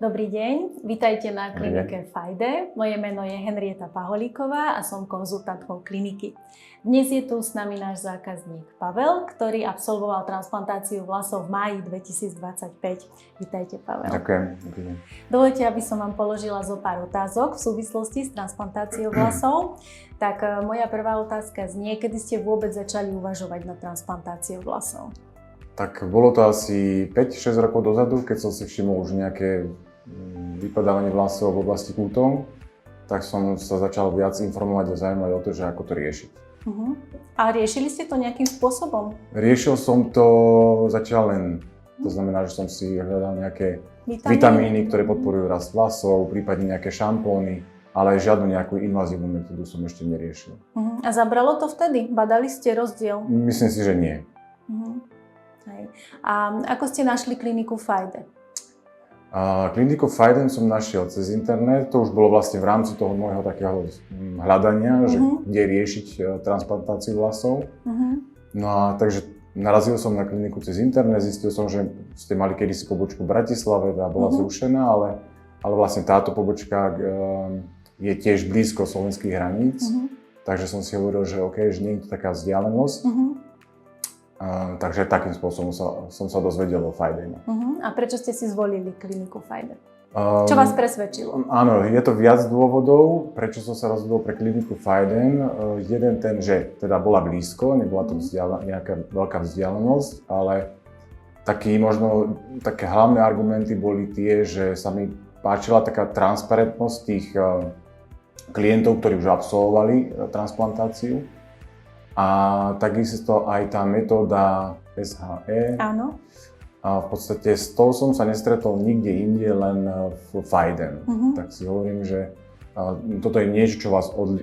Dobrý deň, vítajte na klinike FAIDE. Moje meno je Henrieta Paholíková a som konzultantkou kliniky. Dnes je tu s nami náš zákazník Pavel, ktorý absolvoval transplantáciu vlasov v máji 2025. Vítajte, Pavel. Ďakujem. Dobrý deň. Dovoľte, aby som vám položila zo pár otázok v súvislosti s transplantáciou vlasov. Tak moja prvá otázka znie, kedy ste vôbec začali uvažovať nad transplantáciou vlasov? Tak bolo to asi 5-6 rokov dozadu, keď som si všimol už nejaké vypadávanie vlasov v oblasti kútov, tak som sa začal viac informovať a zaujímať o to, že ako to riešiť. A riešili ste to nejakým spôsobom? Riešil som to zatiaľ len, to znamená, že som si hľadal nejaké vitamíny, ktoré podporujú rast vlasov, prípadne nejaké šampóny, ale žiadnu nejakú invazívnu metódu som ešte neriešil. A zabralo to vtedy? Badali ste rozdiel? Myslím si, že nie. Hej. A ako ste našli kliniku FAIDE? Kliniku FAIDE som našiel cez internet, to už bolo vlastne v rámci toho môjho takého hľadania, že kde riešiť transplantáciu vlasov. No a takže narazil som na kliniku cez internet, zistil som, že ste mali kedysi pobočku v Bratislave, tá bola zrušená, ale vlastne táto pobočka je tiež blízko slovenských hraníc, takže som si hovoril, že OK, že nie je to taká vzdialenosť. Takže takým spôsobom som sa dozvedel o FAIDE. A prečo ste si zvolili kliniku FAIDE? Čo vás presvedčilo? Áno, je to viac dôvodov, prečo som sa rozhodol pre kliniku FAIDE. Jeden ten, že teda bola blízko, nebola to nejaká veľká vzdialenosť, ale také hlavné argumenty boli tie, že sa mi páčila taká transparentnosť tých klientov, ktorí už absolvovali transplantáciu. A takisto aj tá metóda SHE. Áno. A v podstate s tou som sa nestretol nikde inde, len v FAIDE. Tak si hovorím, že toto je niečo,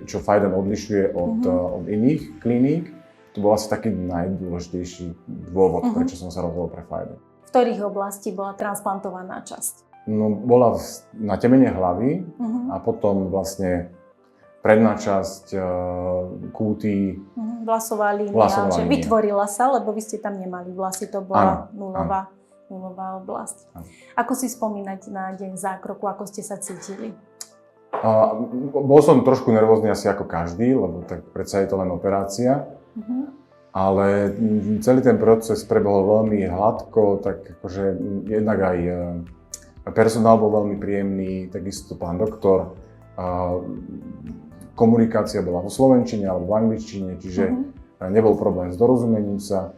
čo FAIDE odlišuje od iných kliník. To bol asi taký najdôležitejší dôvod, prečo som sa rozhodol pre FAIDE. V ktorých oblasti bola transplantovaná časť? No, bola na temene hlavy a potom vlastne predná časť, kúty, vlasová línia, že vytvorila sa, lebo vy ste tam nemali vlasy, to bola nulová oblasť. Áno. Ako si spomínať na deň zákroku, ako ste sa cítili? Bol som trošku nervózny asi ako každý, lebo tak predsa je to len operácia. Ale celý ten proces prebehol veľmi hladko, tak akože jednak aj personál bol veľmi príjemný, takisto pán doktor. Komunikácia bola vo slovenčine alebo v angličtine, čiže nebol problém s dorozumením sa.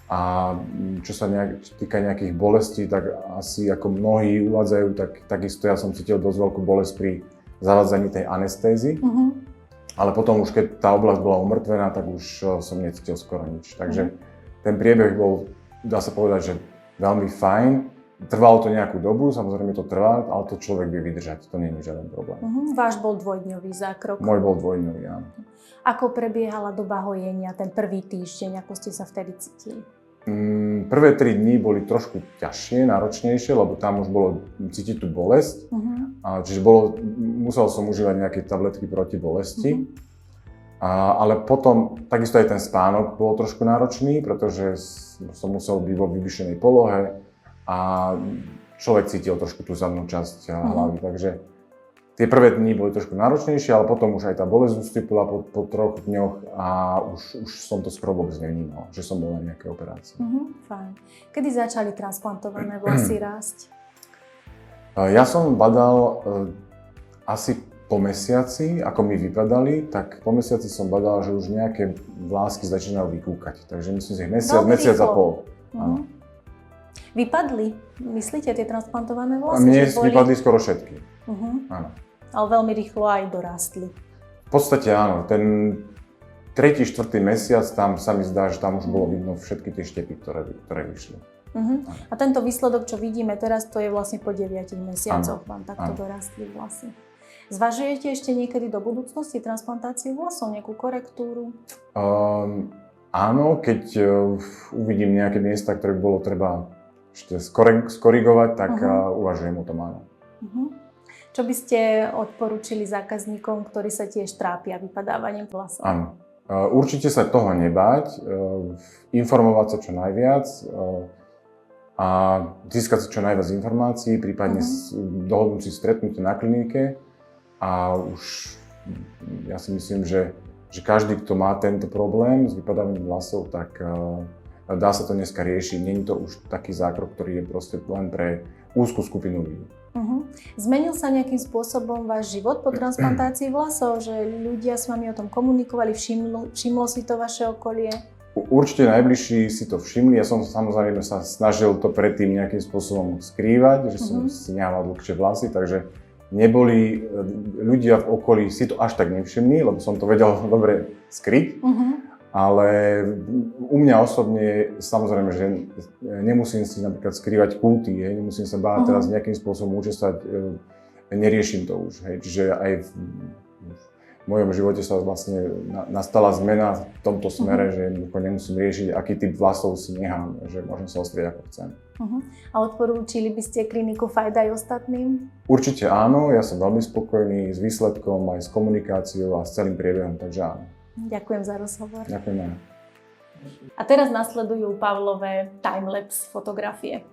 A čo sa týka nejakých bolestí, tak asi ako mnohí uvádzajú, takisto ja som cítil dosť veľkú bolesť pri zavádzaní tej anestézy. Ale potom už keď tá oblasť bola umrtvená, tak už som necítil skoro nič. Takže ten priebeh bol, dá sa povedať, že veľmi fajn. Trvalo to nejakú dobu, samozrejme to trvá, ale to človek vie vydržať, to nie je žiaden problém. Váš bol dvojdňový zákrok? Môj bol dvojdňový, áno. Ako prebiehala doba hojenia, ten prvý týždeň, ako ste sa vtedy cítili? Prvé 3 dní boli trošku ťažšie, náročnejšie, lebo tam už bolo cítiť tú bolesť. Čiže musel som užívať nejaké tabletky proti bolesti. Ale potom takisto aj ten spánok bol trošku náročný, pretože som musel byť vo vyvyšenej polohe. A človek cítil trošku tú zadnú časť hlavy, takže tie prvé dni boli trošku náročnejšie, ale potom už aj tá bolesť ustúpila po 3 dňoch a už som to skoro vôbec nevnímal, že som bol na nejakej operácii. Fajn. Kedy začali transplantované vlasy rásť? Ja som badal asi po mesiaci, ako mi vypadali, tak po mesiaci som badal, že už nejaké vlásky začínajú vykúkať, takže myslím si, mesiac a pol. Vypadli? Myslíte tie transplantované vlasy? Mne vypadli skoro všetky. Áno. Ale veľmi rýchlo aj dorástli. V podstate áno. Ten 3. 4. mesiac, tam sa mi zdá, že tam už bolo vidno všetky tie štepy, ktoré vyšli. A tento výsledok, čo vidíme teraz, to je vlastne po 9 mesiacoch vám takto dorástli vlasy. Zvažujete ešte niekedy do budúcnosti transplantáciu vlasov, nejakú korektúru? Áno, keď uvidím nejaké miesta, ktoré by bolo treba ešte skorigovať, tak uvažujem o tom, áno. Čo by ste odporúčili zákazníkom, ktorí sa tiež trápia vypadávaním vlasov? Áno. Určite sa toho nebáť, informovať sa čo najviac. a získať si čo najviac informácií, prípadne dohodnúť si stretnutie na klinike a už ja si myslím, že každý, kto má tento problém s vypadávaním vlasov, tak dá sa to dneska riešiť. Nie je to už taký zákrok, ktorý je proste len pre úzkú skupinu ľudí. Zmenil sa nejakým spôsobom váš život po transplantácii vlasov? Že ľudia s vami o tom komunikovali, všimlo si to vaše okolie? Určite najbližší si to všimli. Ja som samozrejme sa snažil to predtým nejakým spôsobom skrývať, že som si nehával dlhšie vlasy, takže neboli ľudia v okolí si to až tak nevšimli, lebo som to vedel dobre skryť. Ale u mňa osobne, samozrejme, že nemusím si napríklad skrývať kúty, nemusím sa báť teraz nejakým spôsobom účastať, neriešim to už. Čiže aj v mojom živote sa vlastne nastala zmena v tomto smere, že nemusím riešiť, aký typ vlasov si nechám, že môžem sa ostrieť ako chcem. A odporúčili by ste kliniku Fajda aj ostatným? Určite áno, ja som veľmi spokojný s výsledkom, aj s komunikáciou a s celým priebehom, takže áno. Ďakujem za rozhovor. Ďakujem. A teraz nasledujú Pavlové timelapse fotografie.